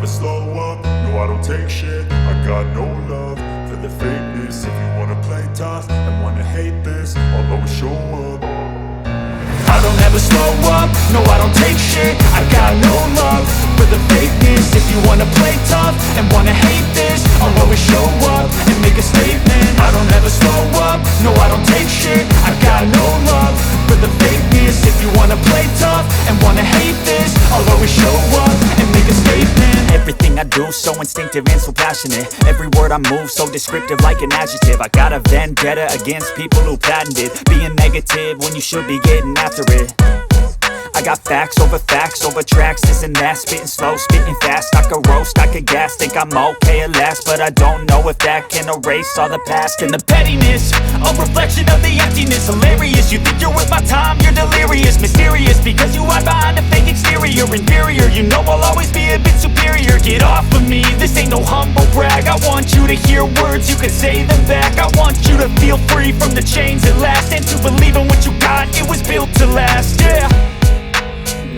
slow up, no I don't take shit. I got no love for the fakeness. If you wanna play tough and wanna hate this, I'll always show up. I don't ever slow up, no I don't take shit. I got no love for the fakeness. If you wanna play tough and wanna hate this, I'll always show up and make a statement. I don't ever slow up, no I don't take shit. I got no love for the fakeness. If you wanna play tough and wanna hate this, I'll always show up and make a statement. Everything I do so instinctive and so passionate. Every word I move so descriptive like an adjective. I got a vendetta against people who patented being negative when you should be getting after it. I got facts over tracks, this and that. Spitting slow, spitting fast. I could roast, I could gas. Think I'm okay at last, but I don't know if that can erase all the past. And the pettiness, a reflection of the emptiness. Hilarious, you think you're worth my time, you're delirious. Mysterious, because you hide behind a fake exterior. Inferior, you know I'll always be a bit superior. Get off of me, this ain't no humble brag. I want you to hear words, you can say them back. I want you to feel free from the chains at last, and to believe in what you got, it was built to last, yeah.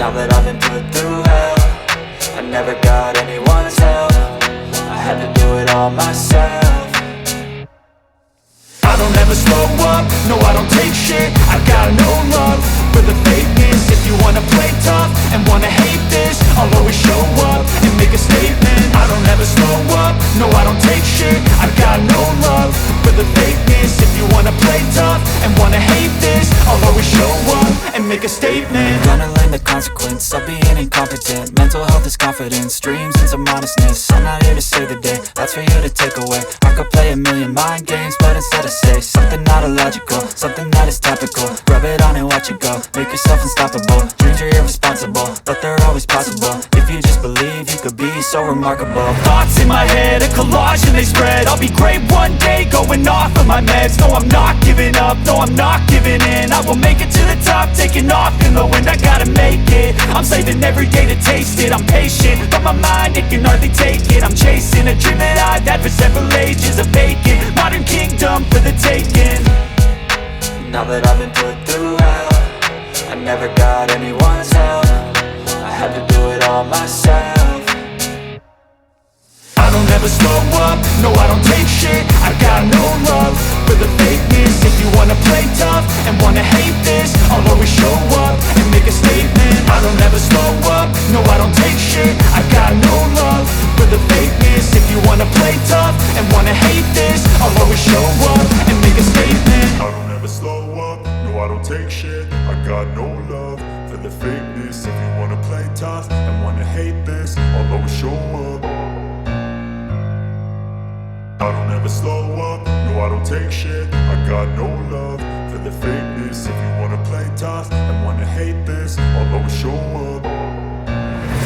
Now that I've been put through hell, I never got anyone's help. I had to do it all myself. I don't ever slow up, no I don't take shit. I got no love for the fakeness. If you wanna play tough and wanna hate this, I'll always show up and make a statement. I don't ever slow up, no I don't take shit. I got no love for the fakeness. If you wanna play tough and wanna hate this, I'll always show up and make a statement. Gonna learn the consequence of being incompetent. Mental health is confidence, dreams and some honestness. I'm not here to save the day, that's for you to take away. I could play a million mind games, but instead I say something not illogical, something that is topical. Rub it on and watch it go, make yourself unstoppable. Dreams are irresponsible, but they're always possible. If you just believe, you could be so remarkable. Thoughts in my head, a collage and they spread. I'll be great one day, going off of my meds. No, I'm not giving up, no, I'm not giving in. I will make it to the top, taking off in the wind. I gotta make it, I'm saving every day to taste it. I'm patient, but my mind, it can hardly take it. I'm chasing a dream that I've had for several ages. A vacant, modern kingdom for the taking. Now that I've been put through hell, I never got anyone's help. I had to do it all myself. I don't ever slow up, no I don't take shit. I got no love for the fakeness. If you wanna play tough and wanna hate this, I'll always show up and make a statement. I don't ever slow up, no I don't take shit. I got no love for the fakeness. If you wanna play tough and wanna hate this, I'll always show up and make a statement. I don't ever slow up, no I don't take shit. I got no love for the fakeness. If you wanna play tough and wanna hate this, I'll always show up. I don't ever slow up, no I don't take shit. I got no love for the fakeness. If you wanna play tough and wanna hate this, I'll always show up.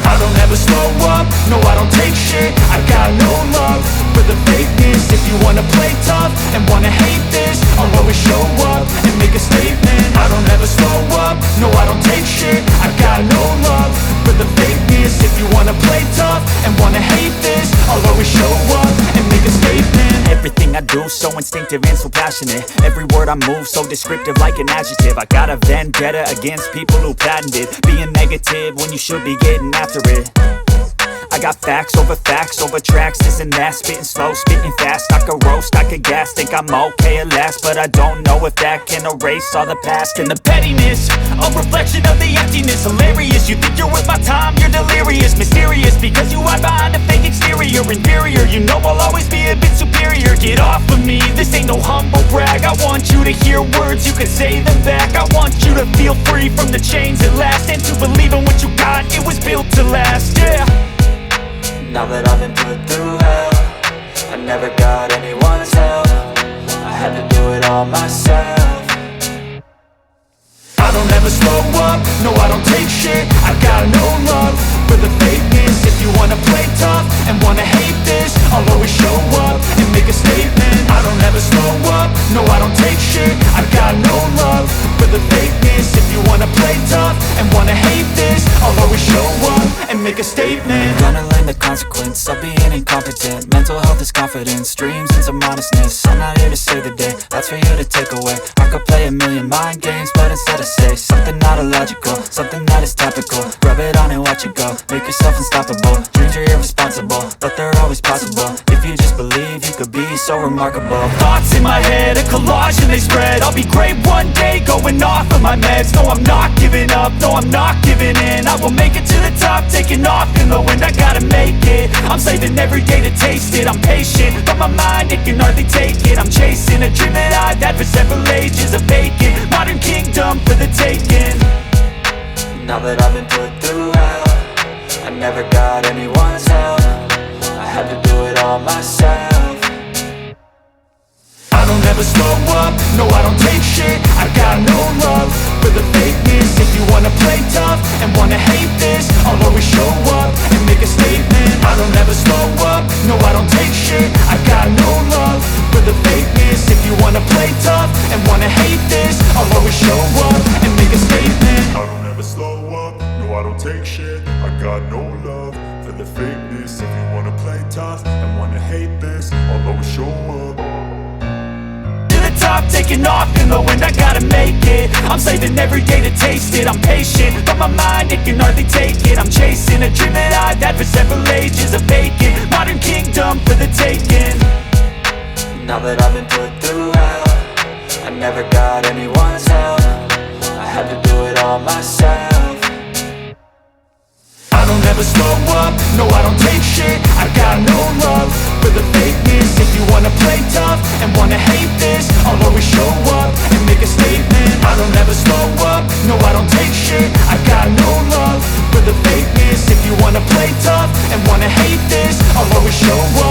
I don't ever slow up, no I don't take shit. I got no love for the fakeness. If you wanna play tough and wanna hate this, I'll always show up and make a statement. I don't ever slow up, no I don't take shit. I got no love for the fakeness. If you wanna play tough and wanna hate this, I'll always show up and make a statement. Everything I do so instinctive and so passionate. Every word I move so descriptive like an adjective. I got a vendetta against people who patented being negative when you should be getting after it. I got facts over tracks, this and that. Spitting slow, spitting fast. I could roast, I could gas. Think I'm okay at last, but I don't know if that can erase all the past. And the pettiness, a reflection of the emptiness. Hilarious, you think you're worth my time, you're delirious. Mysterious, because you hide behind a fake exterior. Inferior, you know I'll always be a bit superior. Get off of me, this ain't no humble brag. I want you to hear words, you can say them back. I want you to feel free from the chains at last, and to believe in what you got, it was built to last, yeah. Now that I've been put through hell, I never got anyone's help. I had to do it all myself. I don't ever slow up, no I don't take shit. I got no love for the fakeness. If you wanna play tough and wanna hate this, I'll always show up and make a statement. I don't ever slow up, no I don't take shit. I got no love for the fakeness. If you wanna play tough and wanna hate this, I'll always show up and make a statement. Gonna learn the consequence of being incompetent. Mental health is confidence, dreams and some honestness. I'm not here to save the day, that's for you to take away. I could play a million mind games, but instead I say something not illogical, something that is topical. Rub it on and watch it go, make yourself unstoppable. Dreams are irresponsible, but they're always possible. If you just believe, you could be so remarkable. Thoughts in my head, a collage and they spread. I'll be great one day, going off of my meds. No, I'm not giving up, no, I'm not giving in. I will make it to the top, taking off in the wind. I gotta make it, I'm saving every day to taste it. I'm patient, but my mind, it can hardly take it. I'm chasing a dream that I've had for several ages. A vacant, modern kingdom for the taking. Now that I've been put through hell, I never got anyone's help. I had to do it all myself. I don't ever slow up, no I don't take shit. I got no love for the fakeness. If you wanna play tough and wanna hate this, I'll always show up and make a statement. I don't ever slow up, no I don't take shit. I got no love for the fakeness. If you wanna play tough and wanna hate this, I'll always show up and make a statement. I don't ever slow up, no I don't take shit. I got no love for the fakeness. If you wanna play tough and wanna hate this, I'll always show up. Top, taking off in the wind, I gotta make it. I'm saving every day to taste it. I'm patient, but my mind, it can hardly take it. I'm chasing a dream that I've had for several ages. A vacant, modern kingdom for the taking. Now that I've been put through hell, I never got anyone's help. I had to do it all myself. I don't ever slow up, no I don't take shit. I got no love for the fakeness. If you wanna play tough and wanna hate this, I'll always show up and make a statement. I don't ever slow up, no I don't take shit. I got no love for the fakeness. If you wanna play tough and wanna hate this, I'll always show up